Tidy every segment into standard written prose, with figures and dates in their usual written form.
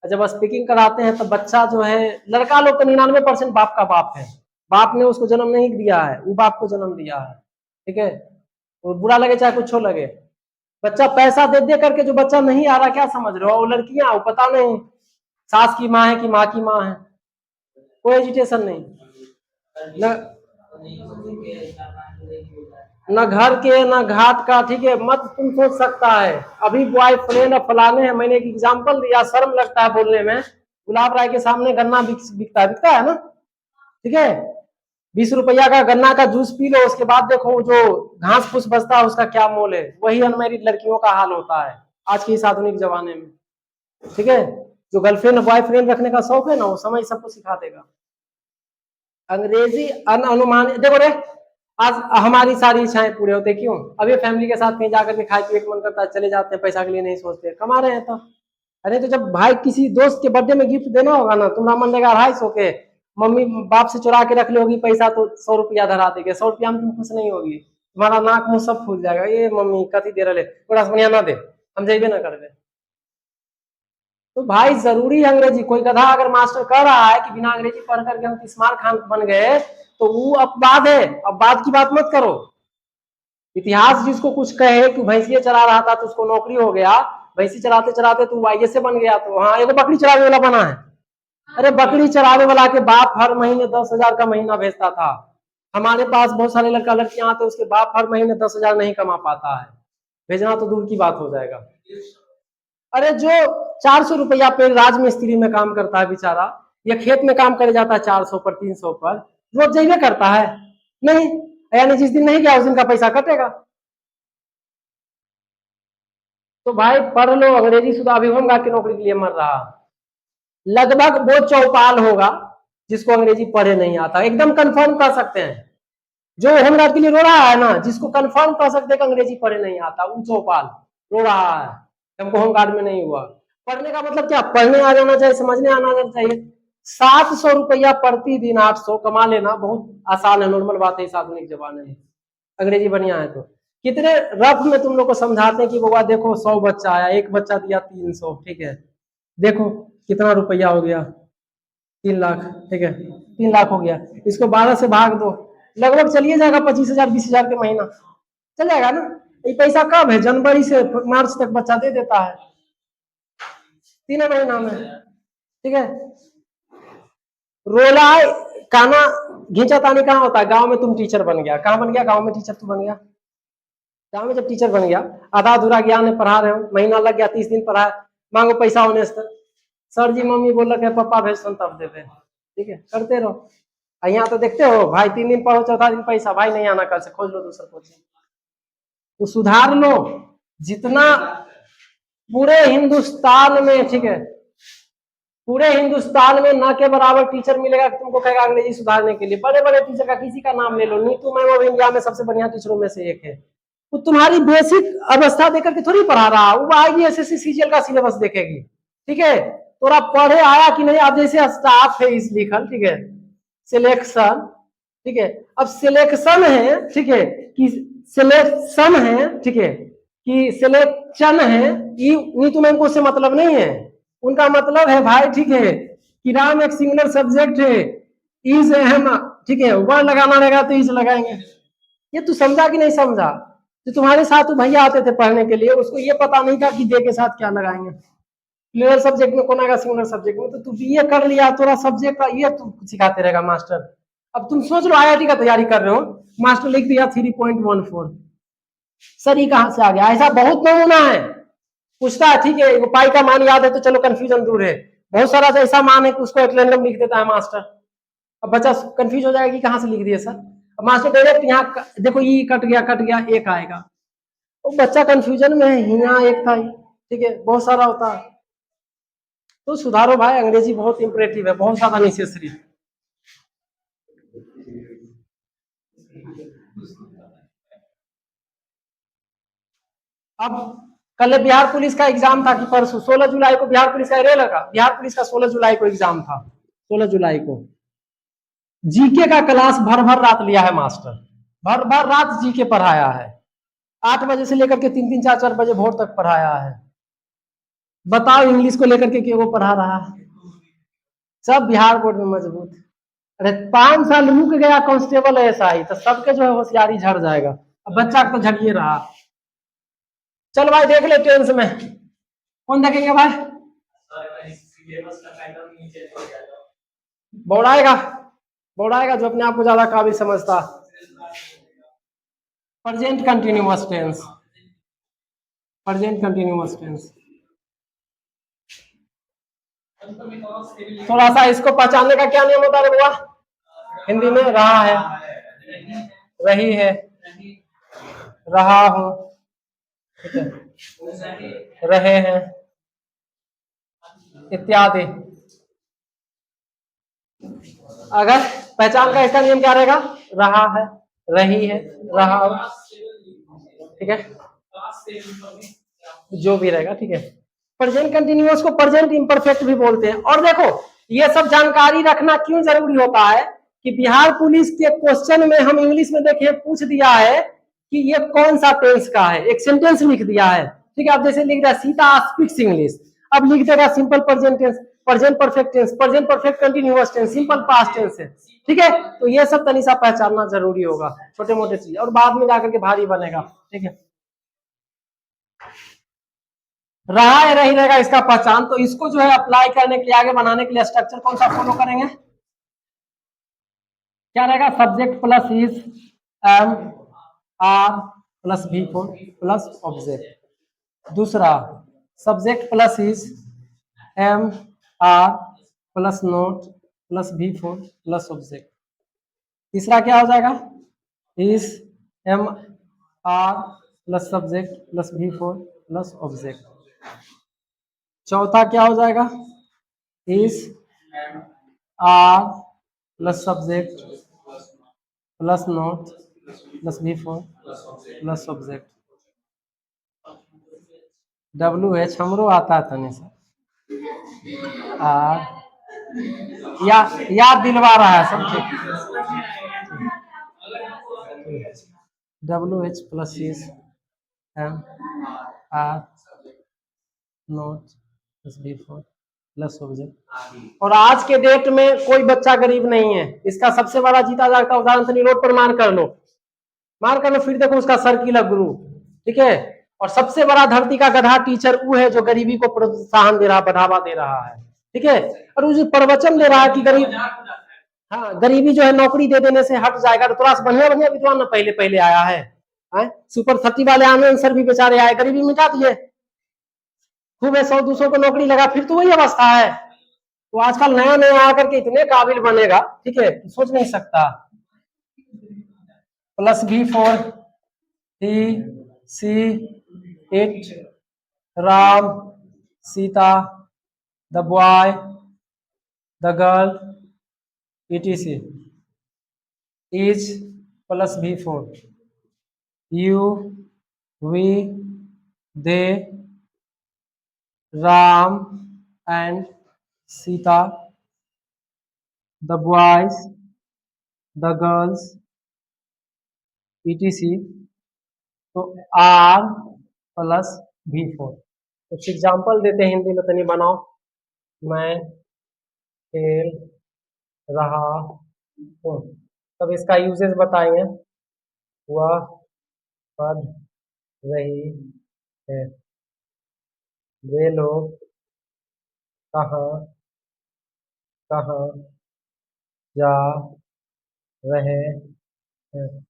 जब स्पीकिंग कराते हैं तो बच्चा जो है, लड़का लोग तो 99% बाप का बाप है, बाप ने उसको जन्म नहीं दिया है, वो बाप को जन्म दिया है। ठीक है, वो बुरा लगे चाहे कुछ हो लगे, बच्चा पैसा दे दे करके जो बच्चा नहीं आ रहा, क्या समझ रहे हो, वो लड़कियां, वो पता नहीं सास की माँ है कि माँ की माँ है, कोई एजुटेशन नहीं, न न घर के न घाट का। ठीक है, मत तुम सोच सकता है अभी बॉयफ्रेंड फलाने हैं, मैंने एक एग्जाम्पल दिया, शर्म लगता है बोलने में, गुलाब राय के सामने गन्ना बिकता है ना। ठीक है, 20 रुपया का गन्ना का जूस पी लो, उसके बाद देखो जो घास फूस बचता है उसका क्या मोल है। वही अनमैरिड लड़कियों का हाल होता है आज के इस आधुनिक जमाने में। ठीक है, जो गर्लफ्रेंड बॉयफ्रेंड रखने का शौक है ना, वो समय सबको सिखा देगा। अंग्रेजी अनुमान, देखो रे, आज हमारी सारी इच्छाएं पूरे होते क्यों? अभी फैमिली के साथ कहीं जाकर के खाए पिए मन करता है, चले जाते हैं, पैसा के लिए नहीं सोचते, कमा रहे हैं तो। अरे तो जब भाई किसी दोस्त के बर्थडे में गिफ्ट देना होगा ना, तुम्हारा मन लेगा 250 के, मम्मी बाप से चुरा के रख लोगी पैसा तो 100 रुपया धरा देंगे, 100 रुपया में तुम खुश नहीं होगी, तुम्हारा नाक मुंह सब फूल जाएगा, ये मम्मी कथी दे रहे थोड़ा बढ़िया ना दे, हम जेबे ना कर दे। तो भाई जरूरी है अंग्रेजी, कोई गधा अगर मास्टर कह रहा है कि बिना अंग्रेजी पढ़ करके हम तिस्मार खान बन गए, तो वो अपवाद है, अपवाद की बात मत करो। इतिहास जिसको कुछ कहे कि भैंसिया चला रहा था तो उसको नौकरी हो गया, भैंसी चलाते चलाते तो आईएएस बन गया, तो हाँ एगो बकरी चराने वाला बना है। अरे बकरी चराने वाला के बाप हर महीने 10,000 का महीना भेजता था। हमारे पास बहुत सारे लड़का लड़कियां आते, उसके बाप हर महीने 10,000 नहीं कमा पाता है, भेजना तो दूर की बात हो जाएगा। अरे जो 400 रुपया पे राज मिस्त्री में काम करता है बेचारा, या खेत में काम करे जाता है 400 पर 300 पर, रोज जैबे करता है नहीं, यानी जिस दिन नहीं गया उस दिन का पैसा कटेगा। तो भाई पढ़ लो अंग्रेजी शुद्ध, अभी होमगार्ड की नौकरी के लिए मर रहा, लगभग वो चौपाल होगा जिसको अंग्रेजी पढ़े नहीं आता, एकदम कंफर्म कर सकते हैं। जो होमगार्ड के लिए रो रहा है ना, जिसको कंफर्म कर सकते हैं कि अंग्रेजी पढ़े नहीं आता, वो चौपाल रो रहा है हमको होमगार्ड में नहीं हुआ। पढ़ने का मतलब क्या, पढ़ने आ जाना चाहिए, समझने आना चाहिए। 700 रुपया प्रतिदिन 800 कमा लेना बहुत आसान है, नॉर्मल बात है इस आधुनिक जमाने में, अंग्रेजी बढ़िया है तो। कितने रफ में तुम लोग को समझाते हैं कि बउआ देखो 100 बच्चा आया, एक बच्चा दिया 300, ठीक है, देखो कितना रुपया हो गया, 3 लाख। ठीक है, 3 लाख हो गया, इसको 12 से भाग दो, लगभग चलिए जाएगा 25,000 20,000 के महीना, चल जाएगा ना। ये पैसा कब है, जनवरी से मार्च तक बच्चा दे देता है, 3 महीना में। ठीक है, रोला काना घींचा तानी कहाँ होता है, गांव में तुम टीचर बन गया, कहाँ बन गया, गांव में टीचर तू बन गया, गांव में जब टीचर बन गया, आधा अधूरा ज्ञान है, पढ़ा रहे हो, महीना लग गया, 30 दिन पढ़ा, मांगो पैसा होने से, सर जी मम्मी बोल रहे पापा भेज तब देते। ठीक है, करते रहो। यहाँ तो देखते हो भाई, 3 दिन पढ़ो, चौथा दिन पैसा, भाई नहीं आना कल से, खोज लो दूसरा कोचिंग। तो सुधार लो जितना पूरे हिंदुस्तान में। ठीक है, पूरे हिंदुस्तान में ना के बराबर टीचर मिलेगा कि तुमको कहेगा अंग्रेजी सुधारने के लिए। बड़े बड़े टीचर का किसी का नाम ले लो, नीतू मैम अब इंडिया में सबसे बढ़िया टीचरों में से एक है, वो तुम्हारी बेसिक अवस्था देकर के थोड़ी पढ़ा रहा, वो आएगी एसएससी सीजीएल का सिलेबस देखेगी। ठीक है, थोड़ा पढ़े आया कि नहीं, अब जैसे स्टाफ है इस लिखल, ठीक है, सिलेक्शन, ठीक है, अब सिलेक्शन है, ठीक है, कि सिलेक्शन है, ठीक है, कि सिलेक्शन है, नीतू मैम को उससे मतलब नहीं है, उनका मतलब है भाई, ठीक है, कि राम एक सिंगुलर सब्जेक्ट है, इज अहम, ठीक है, वर्ड लगाना रहेगा तो इज लगाएंगे। ये तू समझा कि नहीं समझा? जो तुम्हारे साथ भैया आते थे पढ़ने के लिए, उसको ये पता नहीं था कि दे के साथ क्या लगाएंगे, प्लूरल सब्जेक्ट में कौन आएगा, सिंगुलर सब्जेक्ट में, तो तू बीए कर लिया, थोड़ा सब्जेक्ट का ये तू सिखाते रहेगा मास्टर। अब तुम सोच लो आईआईटी का तैयारी कर रहे हो, मास्टर लिख दिया 3.14, सर ये कहां से आ गया, ऐसा बहुत नमूना है। पूछता है, ठीक है, पाई का मान याद है तो चलो कंफ्यूजन दूर है, बहुत सारा ऐसा मान है कि उसको एक रैंडम लिख देता है मास्टर, अब बच्चा कंफ्यूज हो जाएगा कि कहां से लिख दिए सर, अब मास्टर डायरेक्ट यहाँ देखो ये कट गया एक आएगा, तो बच्चा कंफ्यूजन में है, यहाँ एक था, ठीक है, बहुत सारा होता है। तो सुधारो भाई, अंग्रेजी बहुत इंपरेटिव है, बहुत ज्यादा नेसेसरी है। अब कल बिहार पुलिस का एग्जाम था कि परसों 16 जुलाई को बिहार पुलिस का रेल का, बिहार पुलिस का 16 जुलाई को एग्जाम था, 16 जुलाई को जीके का क्लास भर भर रात लिया है मास्टर, भर भर रात जीके पढ़ाया है, 8 बजे से लेकर के 3-3 4-4 बजे भोर तक पढ़ाया है। बताओ इंग्लिश को लेकर के क्यों वो पढ़ा रहा है? सब बिहार बोर्ड में मजबूत। अरे 5 साल रुक गया कांस्टेबल ऐसा ही तो सबके जो है होशियारी झड़ जाएगा। अब बच्चा तो झड़ ही रहा। चल भाई देख ले टेंस में कौन देखेंगे भाई? बौड़ाएगा, बौड़ाएगा जो अपने आप को ज्यादा काबिल समझता। Present continuous tense, present continuous tense. थोड़ा सा इसको पहचानने का क्या नियम होता है बुआ? हिंदी में रहा है, रही है, रहा हूं, ठीक है, रहे हैं इत्यादि। अगर पहचान का इसका नियम क्या रहेगा? रहा है, रही है, रहा हूं, ठीक है, जो भी रहेगा, ठीक है। प्रेजेंट कंटिन्यूअस को प्रेजेंट इम्परफेक्ट भी बोलते हैं। और देखो ये सब जानकारी रखना क्यों जरूरी होता है कि बिहार पुलिस के क्वेश्चन में हम इंग्लिश में देखे पूछ दिया है कि ये कौन सा टेंस का है, एक सेंटेंस लिख दिया है, ठीक है। अब जैसे लिख दिया सीता स्पीक्स इंग्लिश, अब लिख देगा simple present tense, present perfect tense, present perfect continuous tense, simple past tense है, ठीक है। तो ये सब तनिसा पहचानना जरूरी होगा, छोटे मोटे चीज, और बाद में जाकर के भारी बनेगा, ठीक है। रहा है रही रहेगा इसका पहचान, तो इसको जो है अप्लाई करने के लिए आगे बनाने के लिए स्ट्रक्चर कौन सा फॉलो करेंगे? क्या रहेगा? Subject plus is, am, are plus V four plus object. दूसरा subject plus is, am, are plus not plus V four plus object. तीसरा क्या हो जाएगा? Is, am, are plus subject plus V four plus object. चौथा क्या हो जाएगा? Is, are plus subject plus not plus V four plus subject. WH हमरो आता है तने से, या याद दिलवा रहा है सब, ठीक। WH plus is, am, are not plus V four plus object. और आज के डेट में कोई बच्चा गरीब नहीं है, इसका सबसे बड़ा जीता जागता उदाहरण तनी रोड पर मार कर लो, मार कर लो, फिर देखो उसका सर्किल गुरु, ठीक है। और सबसे बड़ा धरती का गधा टीचर वो है जो गरीबी को प्रोत्साहन दे रहा, बढ़ावा दे रहा है, ठीक है। और वो जो प्रवचन दे रहा है कि गरीब, हाँ गरीबी जो है नौकरी दे देने से हट जाएगा, तो थोड़ा सा बढ़िया बढ़िया विद्वान ना पहले पहले आया है, सुपर 30 वाले आंसर भी बेचारे आए, गरीबी मिटा दिए, खूब है 100-200 को नौकरी लगा, फिर तो वही अवस्था है। तो आजकल नया नया आकर के इतने काबिल बनेगा, ठीक है, सोच नहीं सकता। Plus V four, he, she, it, Ram, Sita, the boy, the girl, etc। Is plus V four, you, we, they, Ram and Sita, the boys, the girls, etc। तो आर प्लस भी फोर। कुछ एग्जाम्पल देते हैं हिंदी में, तनी बनाओ। मैं खेल रहा हूँ, तब इसका यूजेस बताएंगे। वह पढ़ रही है, वे लोग कहाँ कहाँ जा रहे हैं,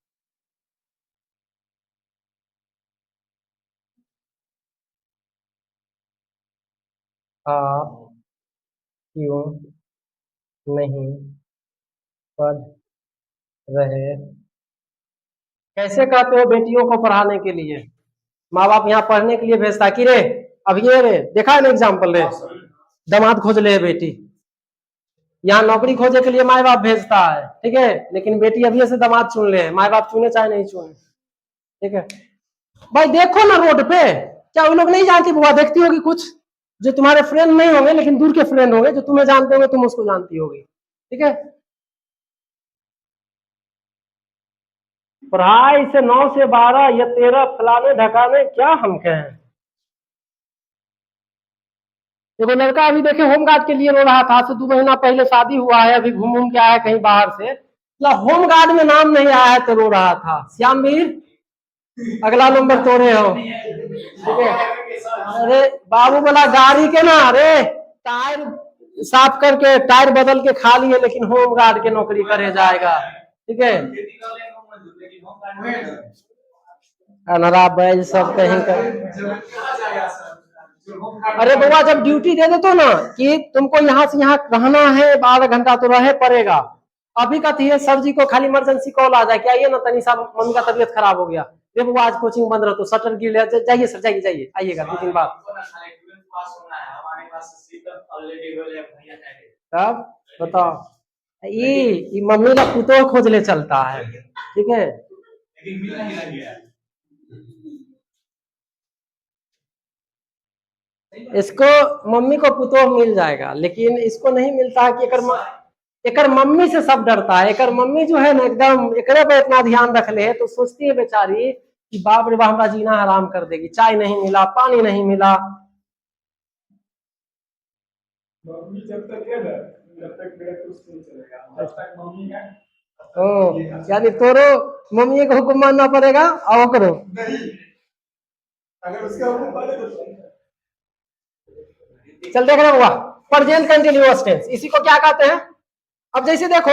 आप क्यों नहीं पढ़ रहे? कैसे कहते हो बेटियों को पढ़ाने के लिए? माँ बाप यहाँ पढ़ने के लिए भेजता कि रे अब ये रे, देखा है ना एग्जाम्पल रे, दामाद खोज ले बेटी, यहाँ नौकरी खोजे के लिए माँ बाप भेजता है, ठीक है, लेकिन बेटी अभी से दामाद चुन ले, माँ बाप चुने चाहे नहीं चुने, ठीक है। भाई देखो ना रोड पे, क्या वो लोग नहीं जानती? बुआ देखती होगी कुछ जो तुम्हारे फ्रेंड नहीं होंगे लेकिन दूर के फ्रेंड होंगे, जो तुम्हें जानते होंगे तुम उसको जानती होगी, ठीक है। पढ़ाई से 9 से 12 या 13 फलाने ढकाने क्या हम कहें। देखो लड़का अभी देखे होमगार्ड के लिए रो रहा था, से 2 महीना पहले शादी हुआ है, अभी घूम घूम के आया कहीं बाहर से, मतलब होमगार्ड में नाम नहीं आया है तो रो रहा था। श्यामवीर अगला नंबर तोड़े हो, ठीक है। अरे बाबू बोला गाड़ी के ना, अरे टायर साफ करके टायर बदल के खा लिए, लेकिन होमगार्ड के नौकरी करे जाएगा, ठीक है। अनरा बैल सब कहीं का। अरे बाबा जब ड्यूटी दे देते ना कि तुमको यहाँ से यहाँ रहना है 12 घंटा तो रहे पड़ेगा। अभी का थी सर जी को खाली इमरजेंसी कॉल आ जाए कि आइए ना तनिषा मम्मी का तबीयत खराब हो गया, ये बाबा आज कोचिंग बंद रहा तो शटर गिर लिया, जाइए सर जाइए जाइए आइएगा 2 दिन बाद। तब बताओ ये मम्मी का पुतो खोज ले चलता है, ठीक है। इसको मम्मी को पुतोह मिल जाएगा, लेकिन इसको नहीं मिलता है कि एकर मम्मी से सब डरता है। एकर मम्मी जो है ना एकदम एकरे पे इतना ध्यान रख ले तो सोचती है बेचारी कि बाप रे बाप हमारा जीना हराम कर देगी, चाय नहीं मिला पानी नहीं मिला। मम्मी जब तक है ना जब तक मेरा कुछ नहीं चलेगा, जब तक मम्मी है। ओ यानी तोरो मम्मी को हुक्म मानना पड़ेगा आओ करो, अगर उसका हुक्म माने तो चल देख रहे हुआ। प्रेजेंट कंटिन्यूअस टेंस इसी को क्या कहते हैं। अब जैसे देखो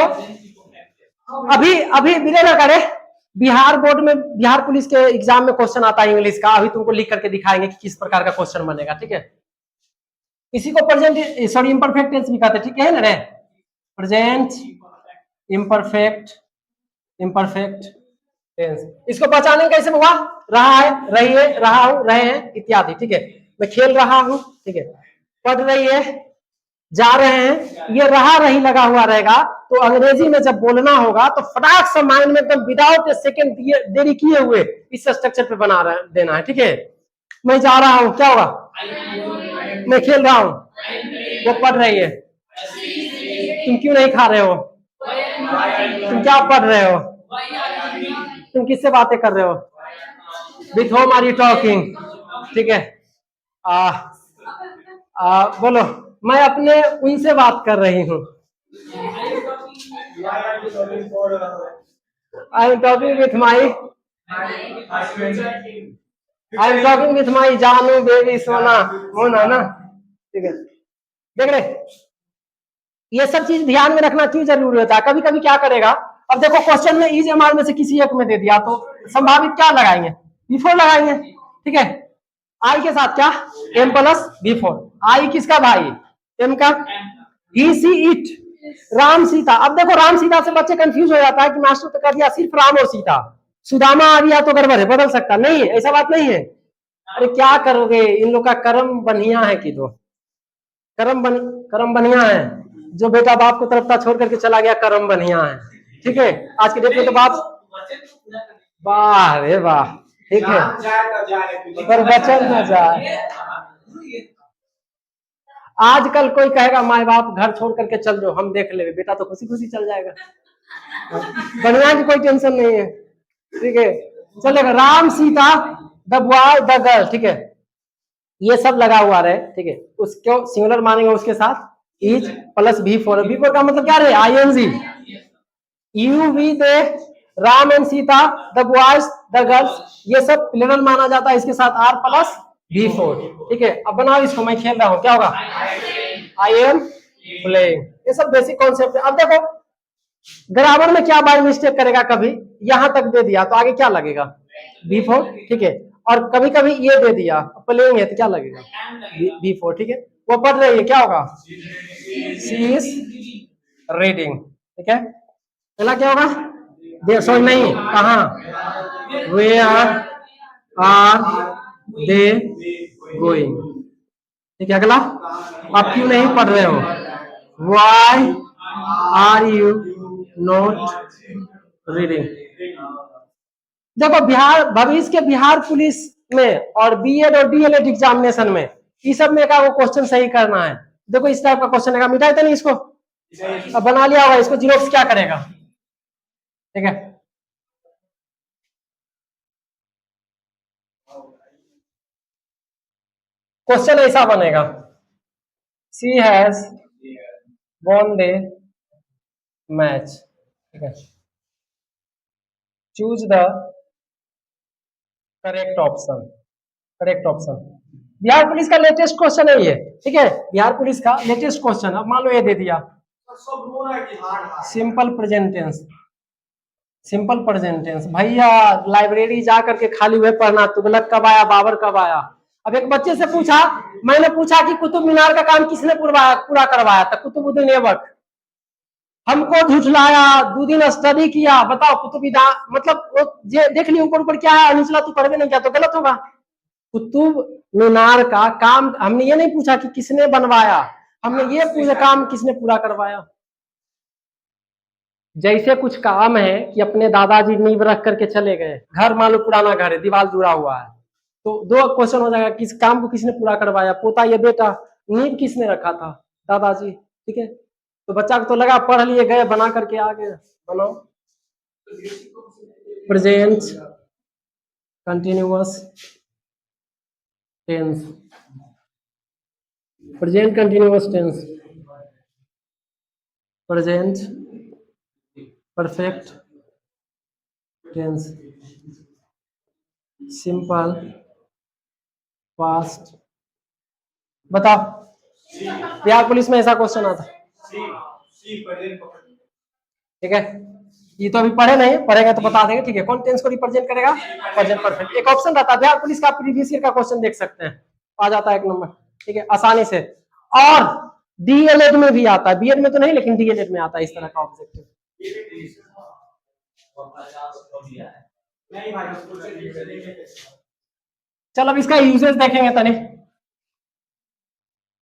अभी अभी विनय करे बिहार बोर्ड में बिहार पुलिस के एग्जाम में क्वेश्चन आता है इंग्लिश का, अभी तुमको लिख करके दिखाएंगे कि किस प्रकार का क्वेश्चन बनेगा, ठीक है। इसी को प्रेजेंट सॉरी इम्परफेक्ट टेंस भी कहते हैं, ठीक है ना रे। प्रेजेंट इम्परफेक्ट इम्परफेक्ट टेंस, इसको पहचाने कैसे हुआ, रहा है रही है रहा हूं रहे हैं इत्यादि, ठीक है। मैं खेल रहा हूं, ठीक है। पढ़ रही है, जा रहे हैं, ये रहा रही लगा हुआ रहेगा तो अंग्रेजी में जब बोलना होगा तो फटाक से माइंड में एकदम विदाउट ए सेकेंड देरी किए हुए इस स्ट्रक्चर पे बना देना है, ठीक है। मैं जा रहा हूं क्या होगा, मैं खेल रहा हूं, वो पढ़ रही है, तुम क्यों नहीं खा रहे हो, तुम क्या पढ़ रहे हो, तुम किससे बातें कर रहे हो, with whom are you talking, ठीक है। बोलो मैं अपने उनसे बात कर रही हूँ, I am talking with my I am talking with my जानू बेबी सोना मोना ना, ठीक है। देख रहे ये सब चीज ध्यान में रखना क्यों जरूरी होता है। कभी कभी क्या करेगा, अब देखो क्वेश्चन में इज एम आर में से किसी एक में दे दिया तो संभावित क्या लगाएंगे, बिफोर लगाएंगे, ठीक है। आई के साथ क्या एम प्लस बिफोर, आई किसका भाई एम का, ही सी इट राम सीता। अब देखो राम सीता से बच्चे कंफ्यूज हो जाता है कि मास्टर तो कर दिया सिर्फ राम और सीता, सुदामा आ गया तो गड़बड़ है, बदल सकता नहीं है, ऐसा बात नहीं है। अरे क्या करोगे, इन लोग का कर्म बढ़िया है कि दो कर्म बढ़िया है, जो बेटा बाप को तरफता छोड़ करके चला गया कर्म बढ़िया है, ठीक है। आज के डेट में तो बाप वाह रे वाह, ठीक है, पर बचन न जाए। आजकल कोई कहेगा माँ बाप घर छोड़ करके चल जाओ हम देख ले, बेटा तो खुशी खुशी चल जाएगा, बढ़िया की कोई टेंशन नहीं है, ठीक है। चलेगा Ram Sita the boy the girl, ठीक है। ये सब लगा हुआ रहे, ठीक है। उसको सिंगुलर मानेंगे उसके साथ is plus V four, V four का मतलब क्या रहे I N G, you we they Ram and Sita the boys the girls, ये सब प्लूरल माना जाता है, इसके साथ आर प्लस बी फोर, ठीक है। अब बनाओ इसको, मैं खेल रहा हूं क्या होगा, आई एम प्लेइंग, ये सब बेसिक कॉन्सेप्ट है। अब देखो ग्रामर में क्या बाय मिस्टेक करेगा, कभी यहां तक दे दिया तो आगे क्या लगेगा बी फोर, ठीक है। और कभी कभी ये दे दिया प्लेइंग है तो क्या लगेगा बी फोर, ठीक है। वो पढ़ रही है क्या होगा सी इज रीडिंग, ठीक है। पहला क्या होगा समझ नहीं कहा, वेयर आर दे गोइंग, ठीक है। अगला आप क्यों नहीं पढ़ रहे हो, why are you not reading. देखो बिहार भविष्य के बिहार पुलिस में और बीएड और डीएलएड एग्जामिनेशन में इस सब में का वो क्वेश्चन सही करना है। देखो इस टाइप का क्वेश्चन है, मिटाई तो नहीं इसको, अब बना लिया होगा, इसको जीरोक्स क्या करेगा, ठीक है। क्वेश्चन ऐसा बनेगा, she has won the match. ठीक है, choose the correct option. Correct option Bihar police का लेटेस्ट क्वेश्चन है ये। ठीक है, बिहार पुलिस का लेटेस्ट क्वेश्चन। अब मान लो ये दे दिया simple present tense. Simple present tense भैया लाइब्रेरी जा करके खाली हुए पढ़ना, तुगलक कब आया, बाबर कब आया। अब एक बच्चे से पूछा, मैंने पूछा कि कुतुब मीनार का काम किसने पूरा करवाया था, कुतुबुद्दीन ऐबक। हमको झुठलाया, 2 दिन स्टडी किया, बताओ कुतुबुद्दीन मतलब वो देख लिया ऊपर ऊपर क्या है, निचला तू पढ़ भी नहीं किया तो गलत होगा। कुतुब मीनार का काम हमने ये नहीं पूछा कि किसने बनवाया, हमने ये पूछा काम किसने पूरा करवाया। जैसे कुछ काम है कि अपने दादाजी नींव रख करके चले गए, घर मान लो पुराना घर है, दीवार जुड़ा हुआ है, तो 2 क्वेश्चन हो जाएगा, किस काम को किसने पूरा करवाया, पोता या बेटा। नींव किसने रखा था, दादाजी। ठीक है, तो बच्चा को तो लगा पढ़ लिए गए बना करके आ गए। बनाओ present continuous tense. Present continuous tense, present perfect tense, simple past. बताओ बिहार पुलिस में ऐसा क्वेश्चन आता। ठीक है, ये तो अभी पढ़े नहीं, पढ़ेगा तो बता देंगे। ठीक है, कौन टेंस को रिप्रेजेंट करेगा, प्रेजेंट परफेक्ट। एक ऑप्शन रहता है बिहार पुलिस का, प्रीवियस ईयर का क्वेश्चन देख सकते हैं, आ जाता है 1 नंबर। ठीक है, आसानी से। और डीएलएड में भी आता है, बीएड में तो नहीं लेकिन डीएलएड में आता है इस तरह का ऑब्जेक्टिव। चलो अब इसका यूजेस देखेंगे तने।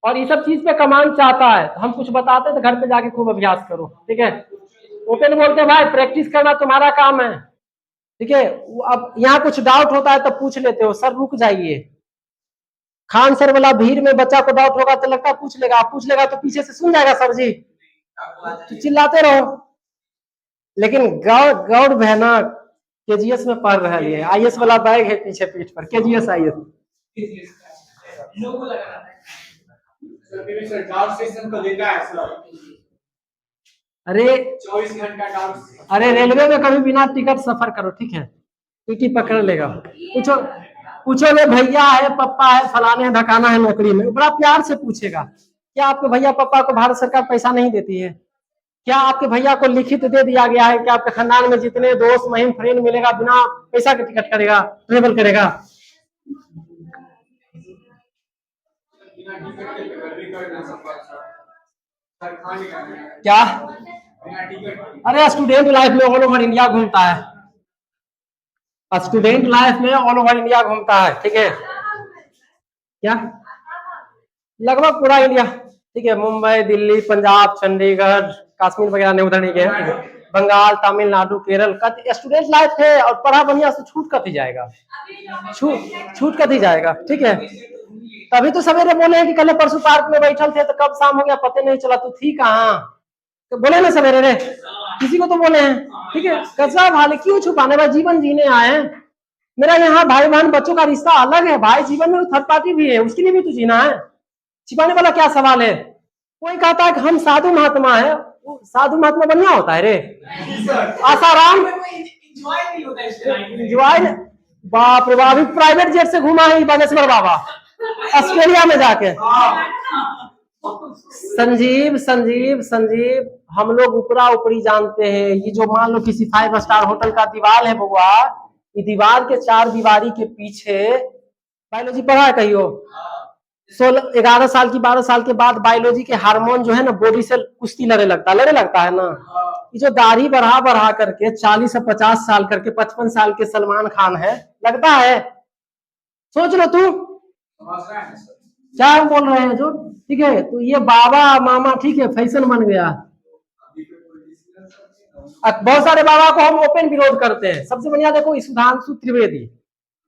और ये सब चीज पे कमांड चाहता है तो हम कुछ बताते हैं तो घर पे जाके खूब अभ्यास करो। ठीक है, ओपन बोलते हैं भाई प्रैक्टिस करना तुम्हारा काम है। ठीक है, अब यहाँ कुछ डाउट होता है तो पूछ लेते हो, सर रुक जाइए। खान सर वाला भीड़ में बच्चा को डाउट होगा तो लगता है पूछ लेगा, पूछ लेगा तो पीछे से सुन जाएगा सर जी, तो चिल्लाते रहो। लेकिन गौड़ भयानक केजीएस में पढ़ रहा है, आईएएस वाला बैग है पीछे पीठ पर, केजीएस आईएएस। अरे 24 घंटा अरे रेलवे में कभी बिना टिकट सफर करो, ठीक है, टीटी पकड़ लेगा। पूछो पूछोगे भैया है पप्पा है फलाने है ढकाना है नौकरी में, बड़ा प्यार से पूछेगा, क्या आपके भैया पप्पा को भारत सरकार पैसा नहीं देती है, क्या आपके भैया को लिखित दे दिया गया है कि आपके खानदान में जितने दोस्त महिम फ्रेंड मिलेगा बिना पैसा के टिकट करेगा, ट्रेवल करेगा। क्या अरे स्टूडेंट लाइफ में ऑल ओवर इंडिया घूमता है, स्टूडेंट लाइफ में ऑल ओवर इंडिया घूमता है। ठीक है, क्या लगभग पूरा इंडिया। ठीक है, मुंबई दिल्ली पंजाब चंडीगढ़ कश्मीर वगैरह नहीं, उधर नहीं गए, बंगाल तमिलनाडु केरल। स्टूडेंट लाइफ है और पढ़ा बढ़िया से छूट कत ही जाएगा, छूट कत ही जाएगा। ठीक है, तभी तो सवेरे बोले हैं कि कल परसों पार्क में बैठल थे तो कब शाम हो गया पता नहीं चला, तू थी कहाँ, तो बोले ना सवेरे रे, किसी को तो बोले हैं। ठीक है, कसा भाले क्यों छुपाने, भाई जीवन जीने आए हैं। मेरा यहाँ भाई बहन बच्चों का रिश्ता अलग है भाई, जीवन में थर्ड पार्टी भी है, उसके लिए भी तो जीना है, छिपाने वाला क्या सवाल है। कोई कहता है कि हम साधु महात्मा है, साधु महात्मा बढ़िया होता है रे, आसाराम एंजॉय। बाप रे बाप, प्राइवेट जेट से घुमा है बागेश्वर बाबा ऑस्ट्रेलिया में जाके। संजीव संजीव संजीव हम लोग ऊपरा ऊपरी जानते हैं, ये जो मान लो किसी 5 स्टार होटल का दीवार है बउआ, ये दीवार के 4 दीवारी के पीछे बायोलॉजी पढ़ा है कहियो, 11 साल की 12 साल के बाद बायोलॉजी के हार्मोन जो है ना बॉडी से कुश्ती लड़ने लगता है ना। ये जो दाढ़ी बढ़ा करके 40 से 50 साल करके 55 साल के सलमान खान है, लगता है, सोच लो तू क्या हम बोल रहे हैं जो। ठीक है, तो ये बाबा मामा ठीक है फैशन बन गया, बहुत सारे बाबा को हम ओपन विरोध करते हैं। सबसे बढ़िया देखो सुधांशु त्रिवेदी,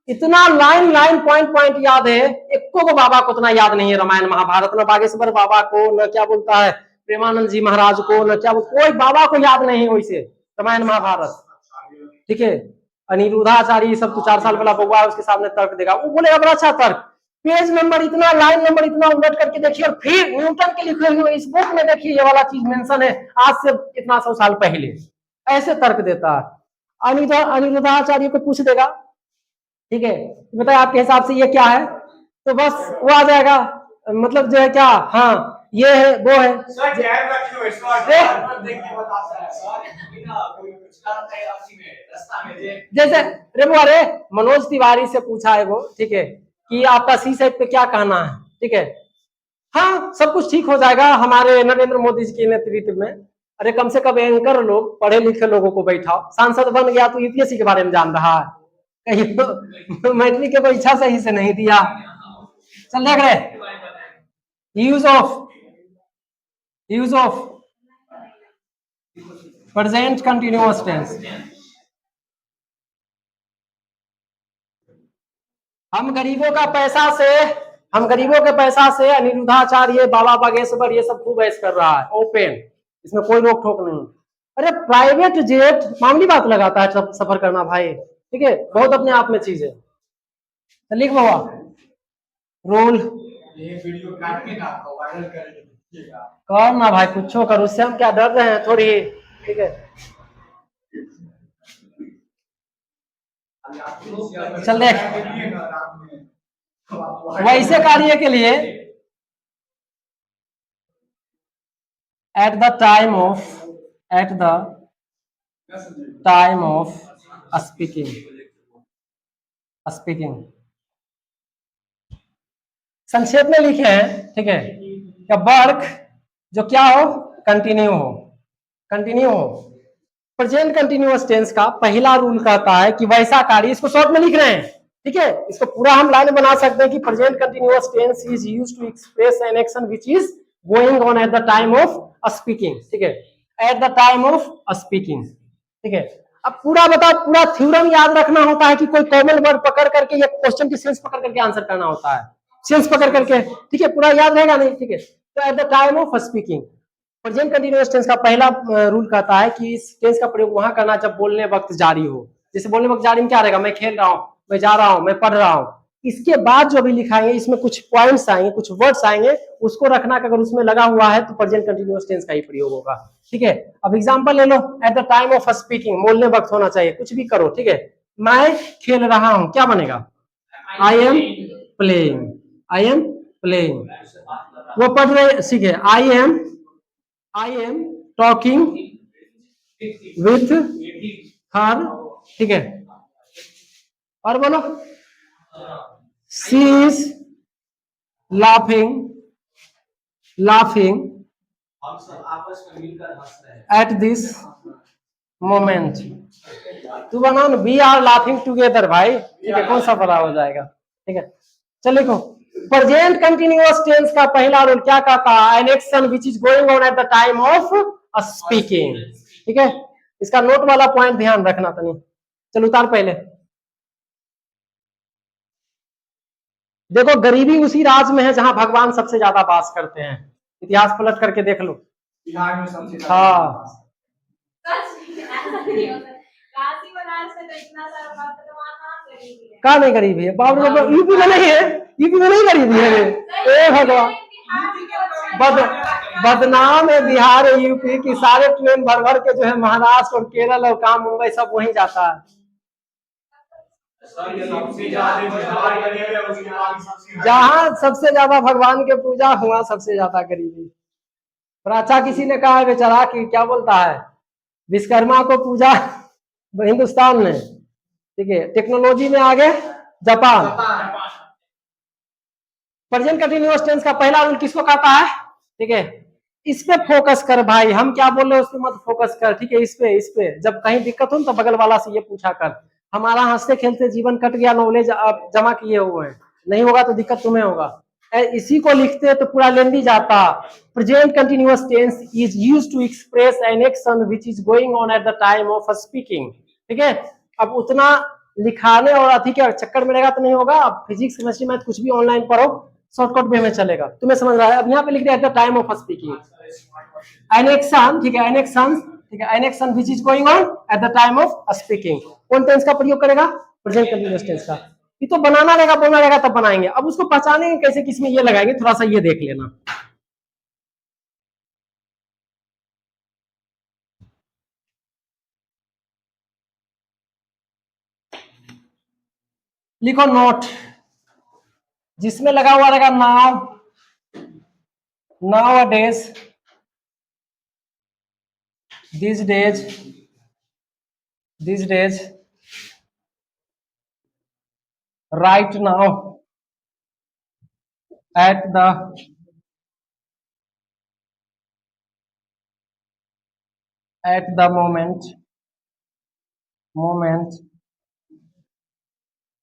इतना लाइन पॉइंट याद है, एको को बाबा को उतना याद नहीं है रामायण महाभारत, न बागेश्वर बाबा को, न क्या बोलता है प्रेमानंद जी महाराज को, न क्या कोई बाबा को याद नहीं है वैसे रामायण महाभारत। ठीक है, अनिरुद्धाचार्य सब तो 4 साल वाला बउआ उसके सामने तर्क देगा, वो बोलेगा बड़ा अच्छा तर्क, पेज नंबर इतना, लाइन नंबर इतना उलट करके देखिए, और फिर न्यूटन के लिखे हुए इस बुक में देखिए ये वाला चीज मेंशन है आज से कितना 100 साल पहले। ऐसे तर्क देता है। अनिरुद्धाचार्य को पूछ देगा, ठीक है, बताए आपके हिसाब से ये क्या है, तो बस वो आ जाएगा, मतलब जो है क्या, हाँ ये है वो है। जैसे अरे मनोज तिवारी से पूछा है वो, ठीक है, कि आपका सी सेट पे क्या कहना है, ठीक है, हाँ सब कुछ ठीक हो जाएगा हमारे नरेंद्र मोदी जी के नेतृत्व में। अरे कम से कम एंकर लोग, पढ़े लिखे लोगों को बैठाओ, सांसद बन गया तो यूपीएससी के बारे में जान रहा है, कहीं तो मैट्रिक के परीक्षा सही से नहीं दिया। चल देख रहे, use of present continuous tense. हम गरीबों के पैसा से अनिरुद्धाचार्य, बाबा बागेश्वर ये सब खूब ऐश कर रहा है, ओपन, इसमें कोई रोक टोक नहीं। अरे प्राइवेट जेट मामूली बात लगाता है सफर करना भाई, ठीक है, बहुत अपने आप में चीज है। तो लिख बाबा रोल, ये वीडियो काट के ना वायरल कर ना भाई, कुछ कर, उससे हम क्या डर रहे हैं थोड़ी, ठीक है। चल देख, वैसे कार्य के लिए eight the time of speaking संक्षेप में लिखे हैं, ठीक है, क्या वर्क जो क्या हो, कंटिन्यू हो। प्रेजेंट कंटिन्यूअस टेंस का पहला रूल कहता है कि वैसा कार्य, इसको शॉर्ट में लिख रहे हैं, ठीक है, इसको पूरा हम लाइन बना सकते हैं कि present continuous tense is used to express an action which is going on at the time of speaking, ठीक है, at the time of speaking, ठीक है। अब पूरा बताओ, पूरा थ्योरम याद रखना होता है कि कोई कॉमन वर्ड पकड़ करके या क्वेश्चन की सेंस पकड़ करके आंसर करना होता है, सेंस पकड़ करके, ठीक है, पूरा याद रहेगा नहीं, ठीक है। तो at the time of speaking, present continuous tense का पहला रूल कहता है कि इस टेंस का प्रयोग वहां करना जब बोलने वक्त जारी हो। जैसे बोलने वक्त जारी में क्या रहेगा, मैं खेल रहा हूँ, मैं जा रहा हूँ, मैं पढ़ रहा हूँ। इसके बाद जो भी लिखाएंगे इसमें कुछ पॉइंट्स आएंगे, कुछ वर्ड्स आएंगे, उसको रखना कि अगर उसमें लगा हुआ है तो प्रेजेंट कंटिन्यूअस टेंस का ही प्रयोग होगा, ठीक है। अब एग्जांपल ले लो, at the time of speaking, बोलने वक्त होना चाहिए, कुछ भी करो, ठीक है। मैं खेल रहा हूँ, क्या बनेगा, आई एम प्लेइंग। वो पढ़ रहे, ठीक है, I am talking with her, ठीक है, और बोलो शी इज लाफिंग हम सब आपस में मिलकर हंस रहे हैं एट दिस मोमेंट। तू बना ना, वी आर लाफिंग टुगेदर भाई, ठीक है, कौन सा बड़ा हो जाएगा, ठीक है। चल लिखो, प्रेजेंट कंटिन्यूअस टेंस का पहला रूल क्या कहता है, N action which is going on at the time of speaking, ठीक है। इसका नोट वाला पॉइंट ध्यान रखना तनी। चल उतार पहले, देखो गरीबी उसी राज्य में है जहां भगवान सबसे ज्यादा वास करते हैं, इतिहास पलट करके देख लो, बिहार में सबसे, हाँ कहा नहीं गरीबी है, बाप रे, यूपी में नहीं है, यूपी में नहीं गरीबी है, ए भगवान, बदनाम है बिहार है, यूपी की, सारे ट्रेन भर भर के जो है महाराष्ट्र और केरल और काम मुंबई सब वहीं जाता है। जहां सबसे ज्यादा भगवान के पूजा हुआ सबसे ज्यादा गरीबी। और अच्छा किसी ने कहा है बेचारा कि क्या बोलता है, विश्वकर्मा को पूजा हिंदुस्तान में, ठीक है, टेक्नोलॉजी में आगे जापान। प्रेजेंट कंटिन्यूअस टेंस का पहला रूल किसको कहता है, ठीक है, इस पे फोकस कर भाई, हम क्या बोल रहे हैं उस पे मत फोकस कर, ठीक है, इस पे जब कहीं दिक्कत हो तो बगल वाला से ये पूछा कर, हमारा हंसते खेलते जीवन कट गया, नॉलेज आप जमा किए हुए हैं, नहीं होगा तो दिक्कत तुम्हें होगा। इसी को लिखते तो पूरा लेंदी जाता। Present continuous tense is used to express an action which is going on at the time of speaking, ठीक है। अब उतना लिखाने और अथी के चक्कर में रहेगा तो नहीं होगा, अब फिजिक्स केमिस्ट्री मैथ कुछ भी ऑनलाइन पढ़ो, शॉर्टकट वे में चलेगा, तुम्हें समझ रहा है। अब यहाँ पे लिख दिया eight the time of speaking, an action, ठीक है, एन एक्शन, ठीक है, N action which is going on at the time of speaking, कौन टेंस का प्रयोग करेगा, प्रेजेंट कंटिन्यूअस टेंस का। ये तो बनाना रहेगा, बोलना रहेगा तब बनाएंगे। अब उसको पहचानेंगे कैसे, किसमें ये लगाएंगे, थोड़ा सा ये देख लेना। लिखो नोट, जिसमें लगा हुआ रहेगा now, nowadays, these days, right now, at the moment,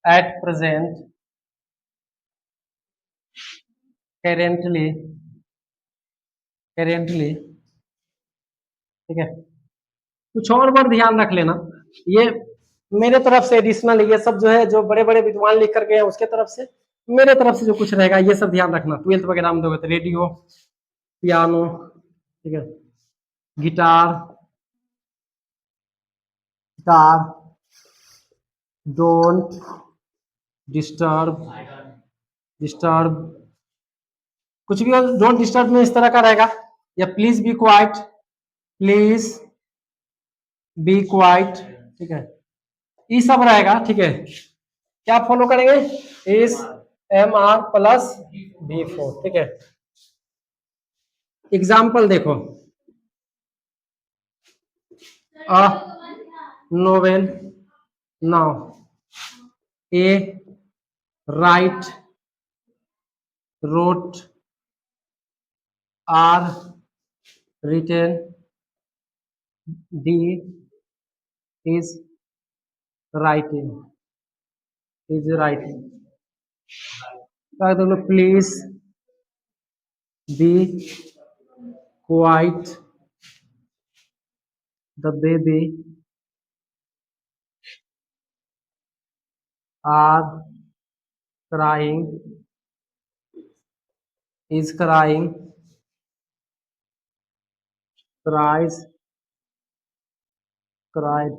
at present, currently, ठीक है। कुछ और वर्ड ध्यान रख लेना, ये मेरे तरफ से एडिशनल, ये सब जो है जो बड़े बड़े विद्वान लिख कर गए हैं उसके तरफ से, मेरे तरफ से जो कुछ रहेगा ये सब ध्यान रखना। 12th वगैरह में दोगे तो रेडियो, पियानो, ठीक है, गिटार, डोंट डिस्टर्ब, कुछ भी डोंट डिस्टर्ब में इस तरह का रहेगा, या प्लीज बी क्वाइट, ठीक है, ये सब रहेगा, ठीक है। क्या फॉलो करेंगे, इस MR प्लस B4, ठीक है। एग्जाम्पल देखो, novel, now, A write, wrote, or written, D is writing, please be quiet, the baby are crying, is crying, cries, cried।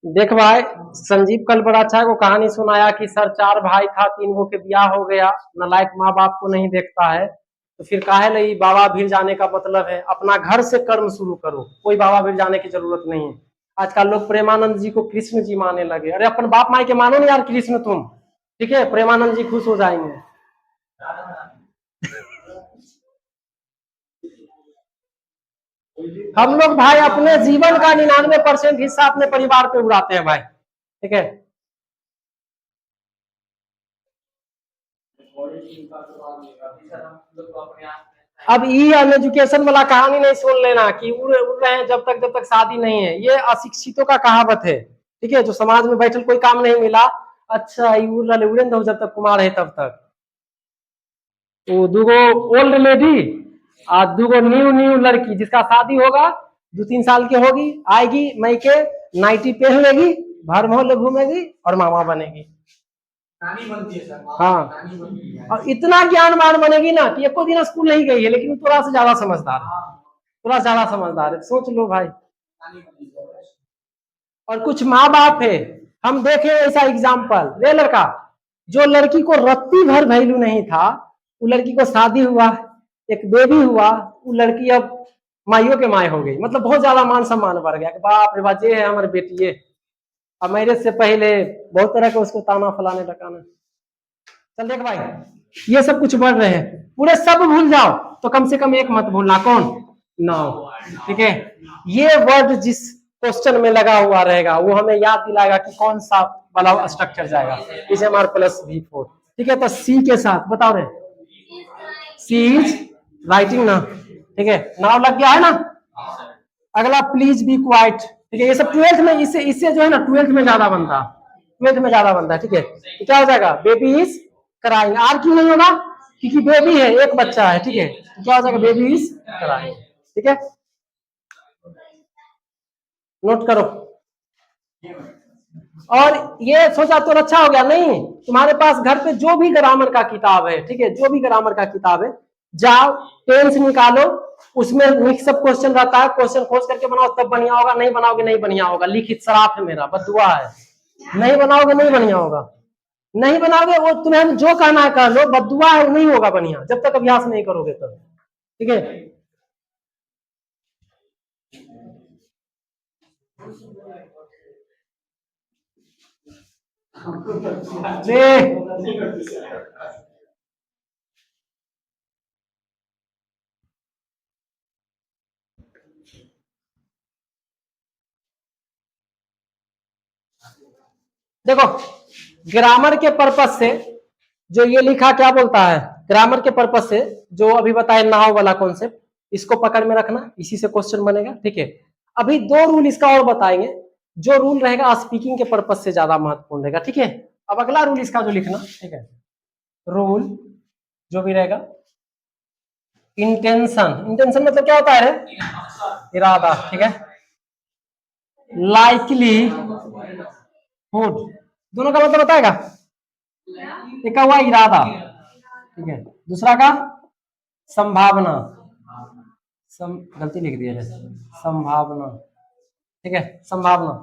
देख भाई, संजीव कल बड़ा अच्छा को कहानी सुनाया कि सर 4 भाई था, 3 गो के ब्याह हो गया, नालायक माँ बाप को नहीं देखता है, तो फिर काहे लगी बाबा भीड़ जाने का मतलब है अपना घर से कर्म शुरू करो, कोई बाबा भीड़ जाने की जरूरत नहीं है। आजकल लोग प्रेमानंद जी को कृष्ण जी मानने लगे, अरे अपन बाप माई के मानो ना यार कृष्ण तुम, ठीक है, प्रेमानंद जी खुश हो जाएंगे। हम लोग भाई अपने जीवन का 99% हिस्सा अपने परिवार पे उड़ाते हैं भाई, ठीक है। अब ई अनएजुकेशन वाला कहानी नहीं सुन लेना कि उड़ रहे हैं जब तक शादी नहीं है, ये अशिक्षितों का कहावत है, ठीक है, जो समाज में बैठल कोई काम नहीं मिला, अच्छा उड़ रहे उड़े दो जब तक कुमार है तब तक। तो दूगो ओल्ड लेडी और दूगो न्यू लड़की, जिसका शादी होगा 2-3 साल की होगी, आएगी मई के, नाइटी पहन लेगी, भर मोहल्ले घूमेगी और मामा बनेगी, नानी बनती है सर। हाँ, और इतना ज्ञानवान बनेगी ना कि एको दिन स्कूल नहीं गई है, लेकिन थोड़ा सा ज्यादा समझदार है, थोड़ा ज्यादा समझदार है, सोच लो भाई। और कुछ माँ बाप है, हम देखे ऐसा एग्जाम्पल, रे लड़का जो लड़की को रत्ती भर वैल्यू नहीं था, वो लड़की को शादी हुआ, एक बेबी हुआ, वो लड़की अब माइयों के माए हो गई, मतलब बहुत ज्यादा मान सम्मान बढ़ गया कि बाप रे बाप ये है हमारे बेटी, ये अब मैरिज से पहले बहुत तरह का उसको ताना फलाने टकाना। चल देख भाई, ये सब कुछ बढ़ रहे हैं, पूरे सब भूल जाओ तो कम से कम एक मत भूलना, कौन, नाउ, ठीक है। ये वर्ड जिस क्वेश्चन में लगा हुआ रहेगा वो हमें याद दिलाएगा कि कौन सा वाला स्ट्रक्चर जाएगा, इज MR प्लस B4, ठीक है। तो सी के साथ बताओ रे, सी इज राइटिंग ना, ठीक है, नाउ लग गया है ना। अगला प्लीज बी क्वाइट, ठीक है, ये सब 12th में, इससे जो है ना 12th में ज्यादा बनता है, 12th में ज्यादा बनता है, ठीक है। तो क्या हो जाएगा, बेबी इज क्राइंग, आर क्यों नहीं होगा, क्योंकि बेबी है, एक बच्चा है, ठीक है, तो क्या हो जाएगा, बेबी इज क्राइंग, ठीक है, नोट करो। और ये सोचा तो अच्छा हो गया, नहीं तुम्हारे पास घर पे जो भी ग्रामर का किताब है, ठीक है, जो भी ग्रामर का किताब है जाओ टेंस निकालो, उसमें मिक्स सब क्वेश्चन रहता है, क्वेश्चन खोज करके बनाओ तब बढ़िया होगा, नहीं बनाओगे नहीं बढ़िया होगा, लिखित शराप है मेरा, बददुआ है, नहीं बनाओगे नहीं बढ़िया होगा, नहीं बनाओगे वो तुम्हें जो कहना है कह लो, बददुआ है नहीं होगा बढ़िया जब तक अभ्यास नहीं करोगे तब, ठीक है। देखो ग्रामर के पर्पस से जो ये लिखा क्या बोलता है, ग्रामर के पर्पस से जो अभी बताए नाव वाला कॉन्सेप्ट, इसको पकड़ में रखना, इसी से क्वेश्चन बनेगा, ठीक है। अभी दो रूल इसका और बताएंगे, जो रूल रहेगा स्पीकिंग के पर्पस से ज्यादा महत्वपूर्ण रहेगा, ठीक है। अब अगला रूल इसका जो लिखना, ठीक है, रूल जो भी रहेगा, इंटेंशन, इंटेंशन मतलब क्या होता है, इरादा, ठीक है। लाइकली हुड, दोनों का मतलब बताएगा, एक का हुआ इरादा, ठीक है, दूसरा का संभावना, गलती लिख दिया है, संभावना, ठीक है, संभावना,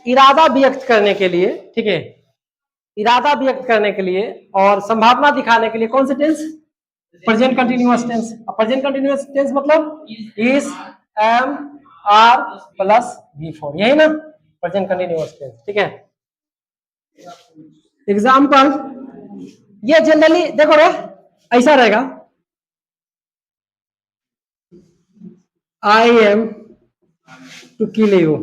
इरादा व्यक्त करने के लिए, ठीक है, इरादा व्यक्त करने के लिए और संभावना दिखाने के लिए कौन से tense, present continuous tense. Present continuous tense मतलब is, am, are plus V four, यही ना प्रेजेंट कंटिन्यूअस टेंस, ठीक है। एग्जाम्पल, ये जनरली देखो रे ऐसा रहेगा, I am to kill you,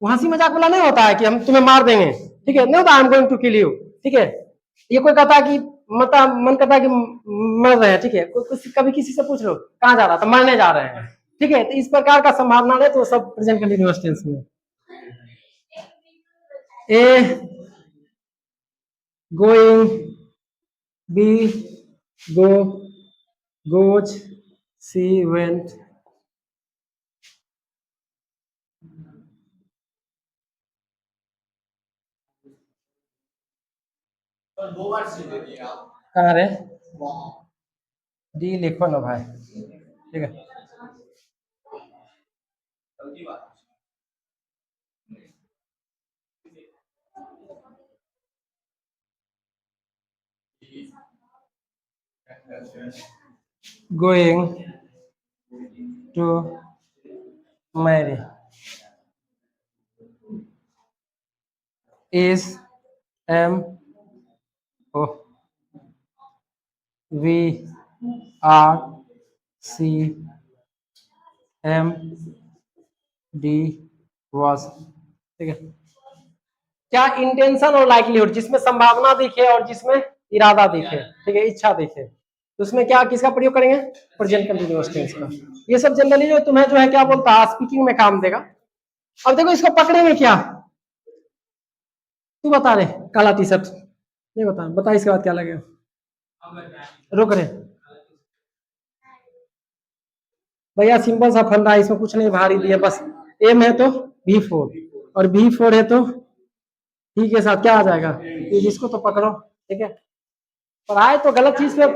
हंसी मजाक वाला नहीं होता है कि हम तुम्हें मार देंगे, ठीक है, नहीं होता I am going to kill you, ठीक है। ये कोई कहता है कि मन करता है कि मर रहे हैं, ठीक है, कभी किसी से पूछ लो कहाँ जा रहा था, मरने जा रहे हैं, ठीक है, तो इस प्रकार का संभावना है, तो सब प्रेजेंट कंटिन्यूअस टेंस में। A going, B go, goes, C went, कहाँ रे, डी लिखो ना भाई, ठीक है। Going to marry is, am, oh, we are, see, am, d was, ठीक है। क्या इंटेंशन और लाइक्लीहुड, जिसमें संभावना दिखे और जिसमें इरादा दिखे, ठीक है, इच्छा दिखे, तो उसमें क्या किसका प्रयोग करेंगे, प्रेजेंट कंटिन्यूअस टेंस का। ये सब जनरली जो तुम्हें जो है क्या बोलता है स्पीकिंग में काम देगा। अब देखो इसको पकड़ेंगे क्या, तू बता रहे, काला टी शर्ट नहीं बता, बता इसके बाद क्या लगेगा, रुक रहे भैया, सिंपल सा फंडा है, इसमें कुछ नहीं भारी दिया, बस एम है तो बी फोर, और बी फोर है तो टी के साथ क्या आ जाएगा, इसको तो पकड़ो, ठीक है। पढ़ाई तो गलत चीज पे,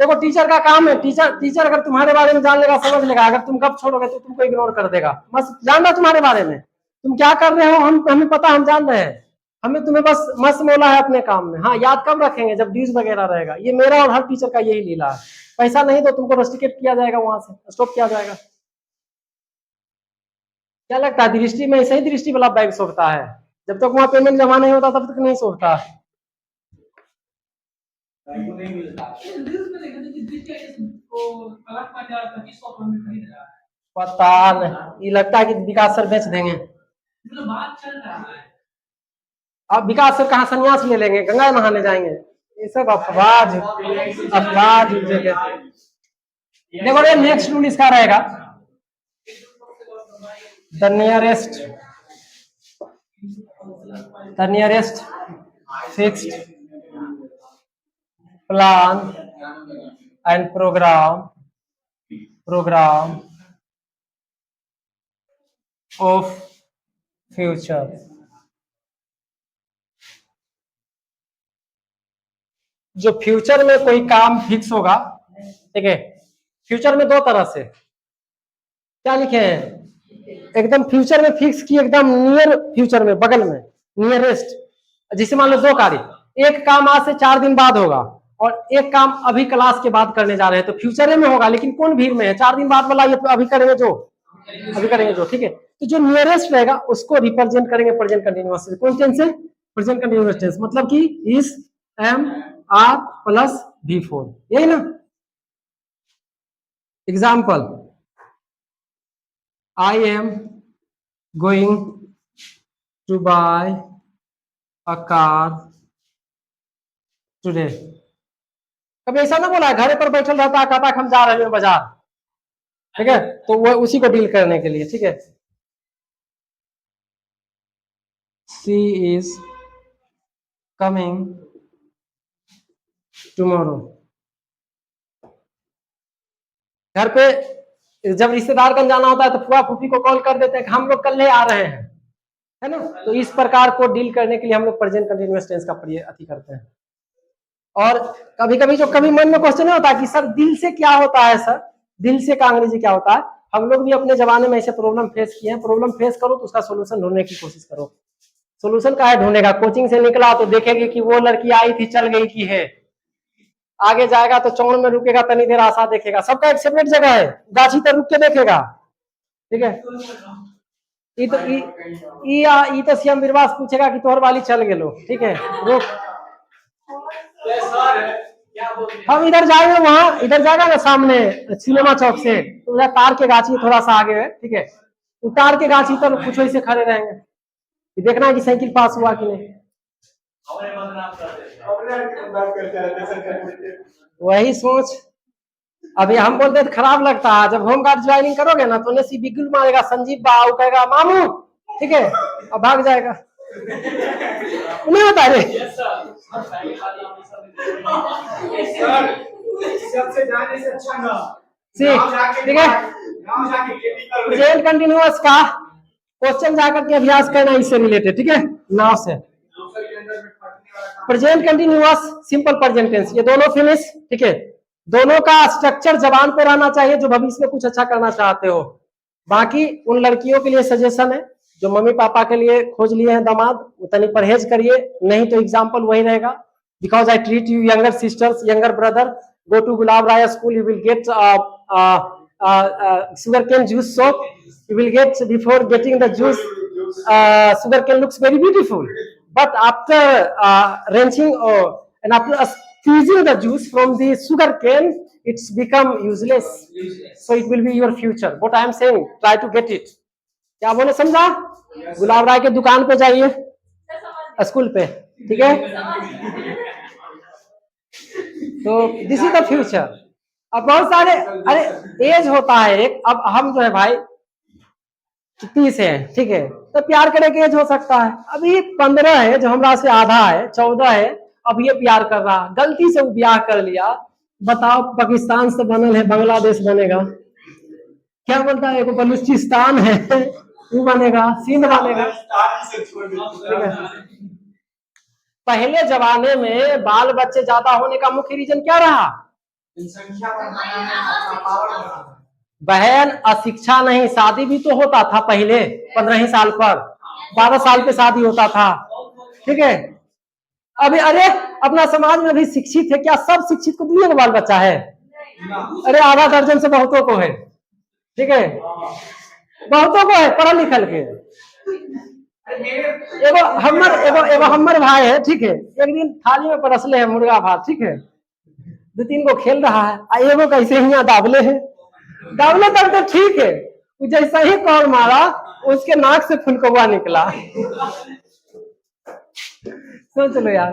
देखो टीचर का काम है, टीचर टीचर अगर तुम्हारे बारे में जान लेगा समझ लेगा, अगर तुम कब छोड़ोगे तो तुमको इग्नोर कर देगा, बस जान रहा तुम्हारे बारे में, तुम क्या कर रहे हो हम हमें पता, हम जान रहे हैं, हमें तुम्हें बस मस्त मोला है अपने काम में। हाँ याद कब रखेंगे, जब ड्यूज वगैरह रहेगा, ये मेरा और हर टीचर का यही लीला है, पैसा नहीं तो तुमको रस्टिकेट किया जाएगा, वहां से स्टॉप किया जाएगा। क्या लगता है दृष्टि में ऐसे ही दृष्टि वाला बैग सोचता है, जब तक वहां पेमेंट जमा नहीं होता तब तक नहीं सोचता। पता नहीं, ये लगता है कि विकास सर बेच देंगे, अब विकास सर कहाँ संन्यास ले लेंगे, गंगा नहाने जाएंगे, ये सब अफवाह, अफवाह जगह। देखो ये नेक्स्ट रूल इसका रहेगा, the nearest fixed plan and programme of future जो फ्यूचर में कोई काम फिक्स होगा, ठीक है, फ्यूचर में दो तरह से क्या लिखे हैं, एकदम फ्यूचर में फिक्स की, एकदम नियर फ्यूचर में, बगल में, नियरेस्ट। जिसे मान लो दो कार्य, एक काम आज से 4 दिन बाद होगा और एक काम अभी क्लास के बाद करने जा रहे हैं, तो फ्यूचर में होगा, लेकिन कौन भीड़ में है, 4 दिन बाद वाला, ये अभी करेंगे जो, अभी करेंगे जो, ठीक है। तो जो नियरेस्ट रहेगा उसको रिप्रेजेंट करेंगे प्रेजेंट कंटिन्यूअस से। कौन टेंस है, प्रेजेंट कंटिन्यूअस टेंस, मतलब कि is, am, are plus V4, यही ना। Example, I am going to buy a car today. कभी ऐसा ना बोला है, घर पर बैठल रहता है, कहता हम जा रहे हैं बाजार, ठीक है, तो वो उसी को डील करने के लिए, ठीक है। She is coming tomorrow. घर पे जब रिश्तेदार कन जाना होता है तो फुआ फूफी को कॉल कर देते हैं कि हम लोग कल आ रहे हैं, है ना। तो इस प्रकार को डील करने के लिए हम लोग प्रेजेंट कंटिन्यूअस टेंस का अति करते हैं। और कभी कभी जो कभी मन में क्वेश्चन होता है कि सर दिल से क्या होता है, सर दिल से का अंग्रेजी क्या होता है। हम लोग भी अपने जमाने में ऐसे प्रॉब्लम फेस किए हैं। प्रॉब्लम फेस करो तो उसका सोल्यूशन ढूंढने की कोशिश करो। सोल्यूशन का है ढूंढेगा, कोचिंग से निकला तो देखेगी कि वो लड़की आई थी चल गई की है, आगे जाएगा तो चौड़ में रुकेगा, तनी देर आशा देखेगा, सबका एक सेपरेट जगह है, गाछी पर रुक के देखेगा, ठीक है। ई तो सीएम बिरवास पूछेगा कि तोहर वाली चल गेलो, ठीक है, रुक हम इधर जाएंगे, वहां इधर जाएगा ना सामने सिनेमा चौक से, तो उधर तार के गाछी थोड़ा सा आगे है, ठीक है, उतार के गाछी पर कुछ ऐसे खड़े रहेंगे, देखना है कि साइकिल पास हुआ कि नहीं। वही सोच, अभी हम बोलते तो खराब लगता है, जब होम गार्ड ज्वाइनिंग करोगे ना तो नेसी बिगुल मारेगा, संजीव बाबू कहेगा मामू, ठीक है, अब भाग जाएगा, नहीं होता रे। सबसे जाने से अच्छा ना, ठीक है। प्रेजेंट कंटिन्यूअस का क्वेश्चन जाकर के अभ्यास करना इससे रिलेटेड, ठीक है, नाउ से। Present continuous, simple present tense, ये दोनों फिनिश, ठीक है। दोनों का स्ट्रक्चर जबान पे रहना चाहिए जो भविष्य में कुछ अच्छा करना चाहते हो। बाकी उन लड़कियों के लिए सजेशन है जो मम्मी पापा के लिए खोज लिए हैं दामाद, उतनी परहेज करिए, नहीं तो एग्जाम्पल वही रहेगा, because I treat you younger sisters, younger brother, go to Gulab Raya school, you will get sugarcane juice soap, you will get, before getting the juice, sugarcane looks very beautiful, but after wrenching and after squeezing the juice from the sugarcane, it's become useless, so it will be your future. What I am saying, try to get it. क्या बोले, समझा? गुलाब राय के दुकान पे जाइए, school पे, ठीक है। तो दिस इज द फ्यूचर। अब बहुत सारे, अरे एज होता है एक, अब हम जो है भाई 30 है, ठीक है, तो प्यार करने की एज हो सकता है, अभी 15 है जो हमरा से आधा है, 14 है, अब ये प्यार कर रहा, गलती से वो ब्याह कर लिया, बताओ पाकिस्तान से बनल है बांग्लादेश बनेगा, क्या बोलता है, बलूचिस्तान है वो बनेगा, सिंध बनेगा। पहले जमाने में बाल बच्चे ज्यादा होने का मुख्य रीजन क्या रहा? बहन, अशिक्षा नहीं, शादी भी तो होता था पहले 15 साल पर, 12 साल पे शादी होता था, ठीक है। अभी अरे अपना समाज में भी शिक्षित है क्या? सब शिक्षित को दुनिया का बाल बच्चा है? अरे आधा दर्जन से बहुतों को है, ठीक है, बहुतों को है पढ़ा लिखल के। एगो हमर भाई है, ठीक है, एक दिन थाली में परसले है मुर्गा भात, ठीक है, 2-3 को खेल रहा है, एगो कैसे ही दावले है, दावले तक तो ठीक है, जैसा ही कॉल मारा उसके नाक से फुलकौआ निकला। सोच लो यार।